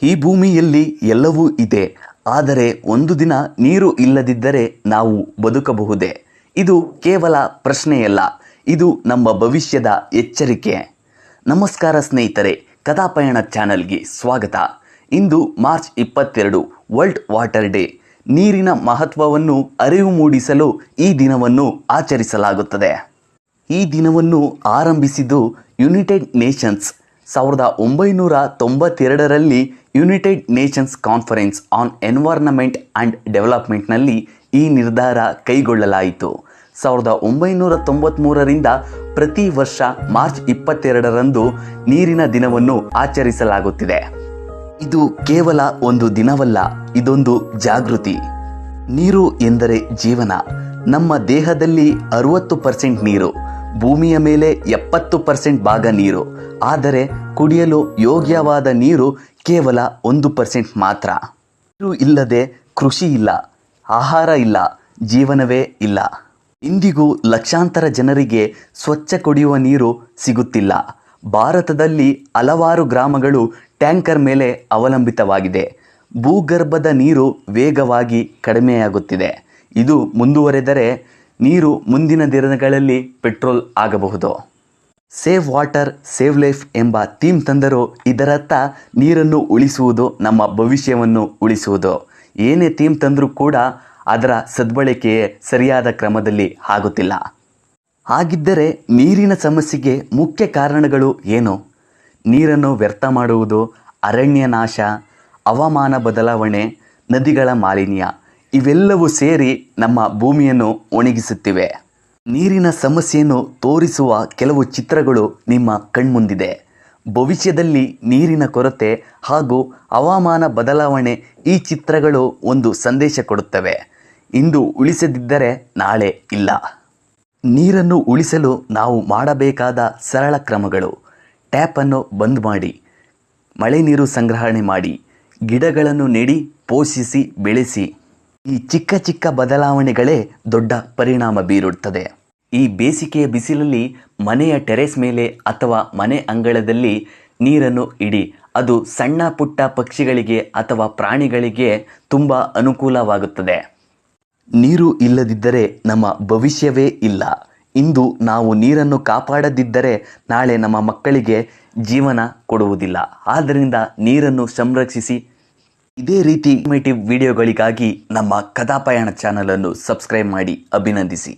ಈ ಭೂಮಿಯಲ್ಲಿ ಎಲ್ಲವೂ ಇದೆ, ಆದರೆ ಒಂದು ದಿನ ನೀರು ಇಲ್ಲದಿದ್ದರೆ ನಾವು ಬದುಕಬಹುದೇ? ಇದು ಕೇವಲ ಪ್ರಶ್ನೆಯಲ್ಲ, ಇದು ನಮ್ಮ ಭವಿಷ್ಯದ ಎಚ್ಚರಿಕೆ. ನಮಸ್ಕಾರ ಸ್ನೇಹಿತರೆ, ಕಥಾಪಯಣ ಚಾನಲ್ಗೆ ಸ್ವಾಗತ. ಇಂದು ಮಾರ್ಚ್ 22 ವರ್ಲ್ಡ್ ವಾಟರ್ ಡೇ. ನೀರಿನ ಮಹತ್ವವನ್ನು ಅರಿವು ಮೂಡಿಸಲು ಈ ದಿನವನ್ನು ಆಚರಿಸಲಾಗುತ್ತದೆ. ಈ ದಿನವನ್ನು ಆರಂಭಿಸಿದ್ದು ಯುನೈಟೆಡ್ ನೇಷನ್ಸ್ 1992ರಲ್ಲಿ United Nations conference on environment and ಡೆವಲಪ್ಮೆಂಟ್ನಲ್ಲಿ ಈ ನಿರ್ಧಾರ ಕೈಗೊಳ್ಳಲಾಯಿತು. 1993ರಿಂದ ಪ್ರತಿ ವರ್ಷ ಮಾರ್ಚ್ 22ರಂದು ನೀರಿನ ದಿನವನ್ನು ಆಚರಿಸಲಾಗುತ್ತಿದೆ. ಇದು ಕೇವಲ ಒಂದು ದಿನವಲ್ಲ, ಇದೊಂದು ಜಾಗೃತಿ. ನೀರು ಎಂದರೆ ಜೀವನ. ನಮ್ಮ ದೇಹದಲ್ಲಿ 60% ನೀರು, ಭೂಮಿಯ ಮೇಲೆ 70% ಭಾಗ ನೀರು. ಆದರೆ ಕುಡಿಯಲು ಯೋಗ್ಯವಾದ ನೀರು ಕೇವಲ 1% ಮಾತ್ರ. ನೀರು ಇಲ್ಲದೆ ಕೃಷಿ ಇಲ್ಲ, ಆಹಾರ ಇಲ್ಲ, ಜೀವನವೇ ಇಲ್ಲ. ಇಂದಿಗೂ ಲಕ್ಷಾಂತರ ಜನರಿಗೆ ಸ್ವಚ್ಛ ಕುಡಿಯುವ ನೀರು ಸಿಗುತ್ತಿಲ್ಲ. ಭಾರತದಲ್ಲಿ ಹಲವಾರು ಗ್ರಾಮಗಳು ಟ್ಯಾಂಕರ್ ಮೇಲೆ ಅವಲಂಬಿತವಾಗಿದೆ. ಭೂಗರ್ಭದ ನೀರು ವೇಗವಾಗಿ ಕಡಿಮೆಯಾಗುತ್ತಿದೆ. ಇದು ಮುಂದುವರೆದರೆ ನೀರು ಮುಂದಿನ ದಿನಗಳಲ್ಲಿ ಪೆಟ್ರೋಲ್ ಆಗಬಹುದು. ಸೇವ್ ವಾಟರ್ ಸೇವ್ ಲೈಫ್ ಎಂಬ ಥೀಮ್ ತಂದರೂ ಇದರರ್ಥ ನೀರನ್ನು ಉಳಿಸುವುದು ನಮ್ಮ ಭವಿಷ್ಯವನ್ನು ಉಳಿಸುವುದು. ಏನೇ ಥೀಮ್ ತಂದರೂ ಕೂಡ ಅದರ ಸದ್ಬಳಕೆಯೇ ಸರಿಯಾದ ಕ್ರಮದಲ್ಲಿ ಆಗುತ್ತಿಲ್ಲ. ಹಾಗಿದ್ದರೆ ನೀರಿನ ಸಮಸ್ಯೆಗೆ ಮುಖ್ಯ ಕಾರಣಗಳು ಏನು? ನೀರನ್ನು ವ್ಯರ್ಥ ಮಾಡುವುದು, ಅರಣ್ಯ ನಾಶ, ಹವಾಮಾನ ಬದಲಾವಣೆ, ನದಿಗಳ ಮಾಲಿನ್ಯ ಇವೆಲ್ಲವೂ ಸೇರಿ ನಮ್ಮ ಭೂಮಿಯನ್ನು ಒಣಗಿಸುತ್ತಿವೆ. ನೀರಿನ ಸಮಸ್ಯೆಯನ್ನು ತೋರಿಸುವ ಕೆಲವು ಚಿತ್ರಗಳು ನಿಮ್ಮ ಕಣ್ಮುಂದಿದೆ. ಭವಿಷ್ಯದಲ್ಲಿ ನೀರಿನ ಕೊರತೆ ಹಾಗೂ ಹವಾಮಾನ ಬದಲಾವಣೆ ಈ ಚಿತ್ರಗಳು ಒಂದು ಸಂದೇಶ ಕೊಡುತ್ತವೆ. ಇಂದು ಉಳಿಸದಿದ್ದರೆ ನಾಳೆ ಇಲ್ಲ. ನೀರನ್ನು ಉಳಿಸಲು ನಾವು ಮಾಡಬೇಕಾದ ಸರಳ ಕ್ರಮಗಳು: ಟ್ಯಾಪನ್ನು ಬಂದ್ ಮಾಡಿ, ಮಳೆ ನೀರು ಸಂಗ್ರಹಣೆ ಮಾಡಿ, ಗಿಡಗಳನ್ನು ನೆಡಿ, ಪೋಷಿಸಿ, ಬೆಳೆಸಿ. ಈ ಚಿಕ್ಕ ಚಿಕ್ಕ ಬದಲಾವಣೆಗಳೇ ದೊಡ್ಡ ಪರಿಣಾಮ ಬೀರುತ್ತದೆ. ಈ ಬೇಸಿಗೆಯ ಬಿಸಿಲಲ್ಲಿ ಮನೆಯ ಟೆರೆಸ್ ಮೇಲೆ ಅಥವಾ ಮನೆ ಅಂಗಳದಲ್ಲಿ ನೀರನ್ನು ಇಡಿ. ಅದು ಸಣ್ಣ ಪುಟ್ಟ ಪಕ್ಷಿಗಳಿಗೆ ಅಥವಾ ಪ್ರಾಣಿಗಳಿಗೆ ತುಂಬ ಅನುಕೂಲವಾಗುತ್ತದೆ. ನೀರು ಇಲ್ಲದಿದ್ದರೆ ನಮ್ಮ ಭವಿಷ್ಯವೇ ಇಲ್ಲ. ಇಂದು ನಾವು ನೀರನ್ನು ಕಾಪಾಡದಿದ್ದರೆ ನಾಳೆ ನಮ್ಮ ಮಕ್ಕಳಿಗೆ ಜೀವನ ಕೊಡುವುದಿಲ್ಲ. ಆದ್ದರಿಂದ ನೀರನ್ನು ಸಂರಕ್ಷಿಸಿ. ಇದೇ ರೀತಿ ಇನ್ಫಾರ್ಮೇಟಿವ್ ವಿಡಿಯೋಗಳಿಗಾಗಿ ನಮ್ಮ ಕಥಾಪಯಣ ಚಾನಲನ್ನು ಸಬ್ಸ್ಕ್ರೈಬ್ ಮಾಡಿ. ಅಭಿನಂದಿಸಿ.